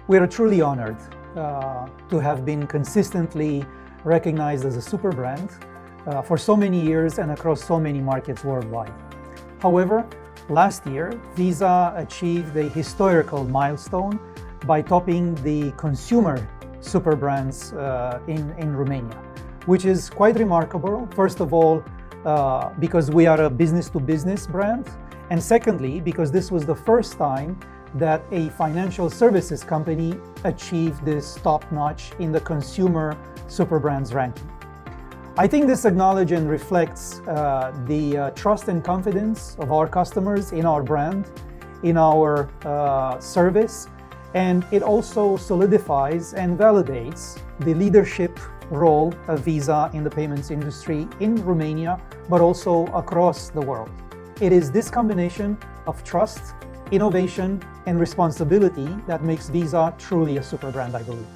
We are truly honored to have been consistently recognized as a super brand for so many years and across so many markets worldwide. However, last year, Visa achieved a historical milestone by topping the consumer Superbrands in Romania, which is quite remarkable. First of all, because we are a business-to-business brand, and secondly, because this was the first time that a financial services company achieved this top notch in the consumer Superbrands ranking. I think this acknowledges and reflects the trust and confidence of our customers in our brand, in our service, and it also solidifies and validates the leadership role of Visa in the payments industry in Romania, but also across the world. It is this combination of trust, innovation, and responsibility that makes Visa truly a super brand, I believe.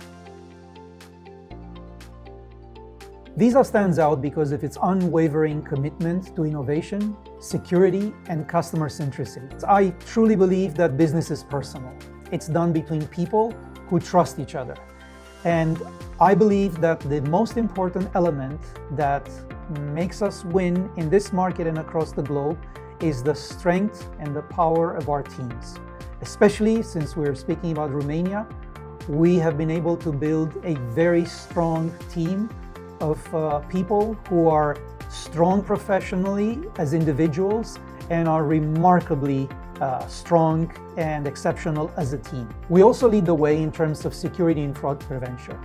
Visa stands out because of its unwavering commitment to innovation, security, and customer centricity. I truly believe that business is personal. It's done between people who trust each other. And I believe that the most important element that makes us win in this market and across the globe is the strength and the power of our teams. Especially since we're speaking about Romania, we have been able to build a very strong team of people who are strong professionally as individuals and are remarkably strong and exceptional as a team. We also lead the way in terms of security and fraud prevention.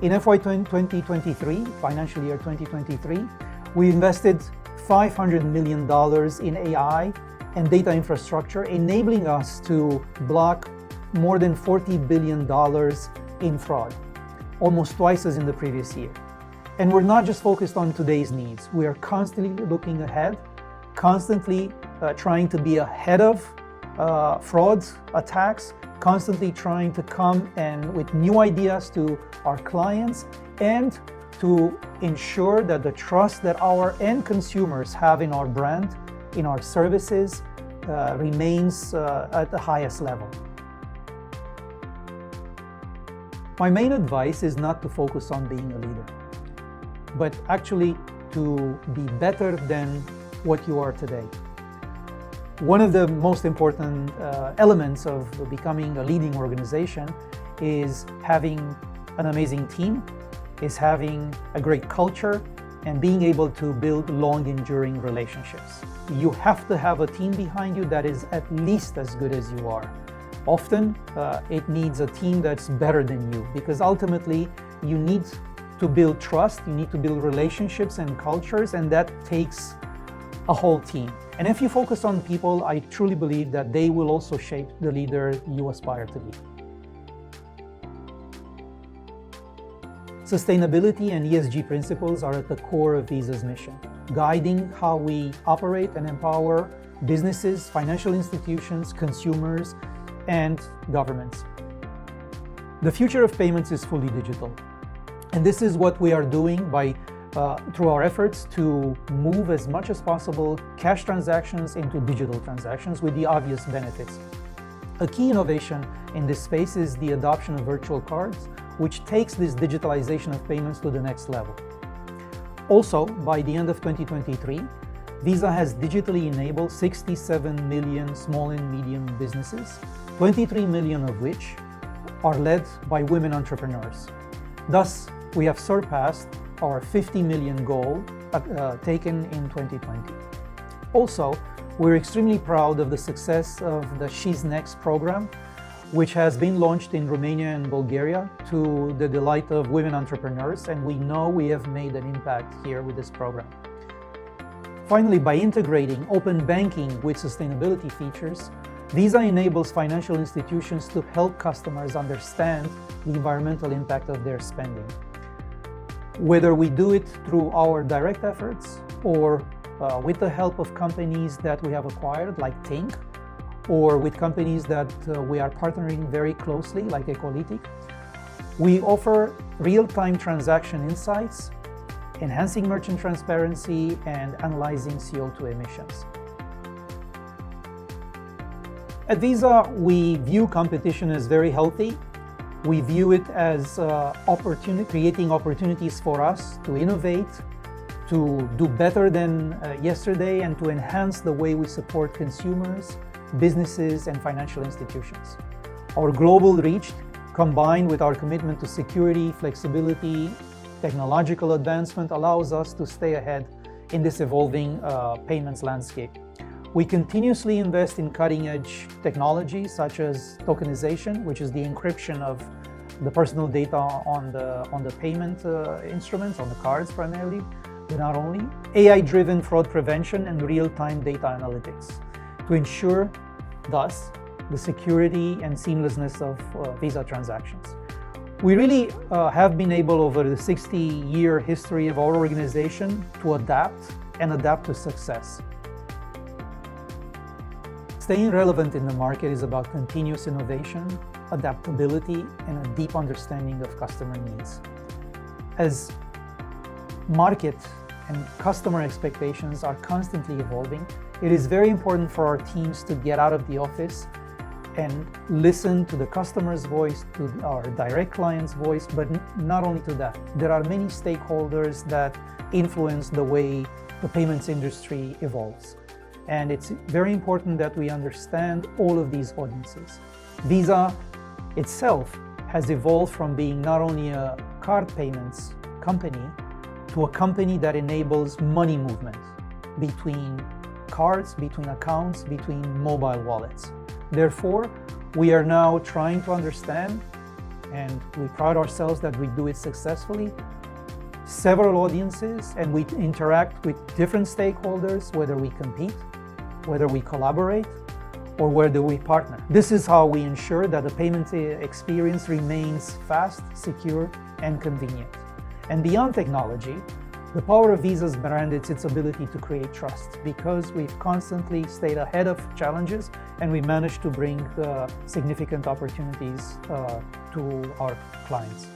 In FY 2023, financial year 2023, we invested $500 million in AI and data infrastructure, enabling us to block more than $40 billion in fraud, almost twice as in the previous year. And we're not just focused on today's needs. We are constantly looking ahead, constantly trying to be ahead of frauds, attacks, constantly trying to come and with new ideas to our clients and to ensure that the trust that our end consumers have in our brand, in our services, remains at the highest level. My main advice is not to focus on being a leader, but actually to be better than what you are today. One of the most important elements of becoming a leading organization is having an amazing team, is having a great culture, and being able to build long enduring relationships. You have to have a team behind you that is at least as good as you are. Often it needs a team that's better than you, because ultimately you need to build trust, you need to build relationships and cultures, and that takes a whole team. And if you focus on people, I truly believe that they will also shape the leader you aspire to be. Sustainability and ESG principles are at the core of Visa's mission, guiding how we operate and empower businesses, financial institutions, consumers, and governments. The future of payments is fully digital. And this is what we are doing by through our efforts to move as much as possible cash transactions into digital transactions with the obvious benefits. A key innovation in this space is the adoption of virtual cards, which takes this digitalization of payments to the next level. Also, by the end of 2023, Visa has digitally enabled 67 million small and medium businesses, 23 million of which are led by women entrepreneurs. Thus, we have surpassed our 50 million goal taken in 2020. Also, we're extremely proud of the success of the She's Next program, which has been launched in Romania and Bulgaria to the delight of women entrepreneurs, and we know we have made an impact here with this program. Finally, by integrating open banking with sustainability features, Visa enables financial institutions to help customers understand the environmental impact of their spending. Whether we do it through our direct efforts or with the help of companies that we have acquired, like Tink, or with companies that we are partnering very closely, like Ecolitic, we offer real-time transaction insights, enhancing merchant transparency, and analyzing CO2 emissions. At Visa, we view competition as very healthy, We view it as creating opportunities for us to innovate, to do better than yesterday, and to enhance the way we support consumers, businesses, and financial institutions. Our global reach, combined with our commitment to security, flexibility, technological advancement, allows us to stay ahead in this evolving payments landscape. We continuously invest in cutting-edge technologies such as tokenization, which is the encryption of the personal data on the payment instruments, on the cards primarily, but not only. AI-driven fraud prevention and real-time data analytics to ensure, thus, the security and seamlessness of Visa transactions. We really have been able, over the 60-year history of our organization, to adapt to success. Staying relevant in the market is about continuous innovation, adaptability, and a deep understanding of customer needs. As market and customer expectations are constantly evolving, it is very important for our teams to get out of the office and listen to the customer's voice, to our direct client's voice, but not only to that. There are many stakeholders that influence the way the payments industry evolves. And it's very important that we understand all of these audiences. Visa itself has evolved from being not only a card payments company to a company that enables money movement between cards, between accounts, between mobile wallets. Therefore, we are now trying to understand, and we pride ourselves that we do it successfully, several audiences, and we interact with different stakeholders, whether we compete, whether we collaborate, or whether we partner. This is how we ensure that the payment experience remains fast, secure, and convenient. And beyond technology, the power of Visa's brand is its ability to create trust, because we've constantly stayed ahead of challenges and we managed to bring significant opportunities to our clients.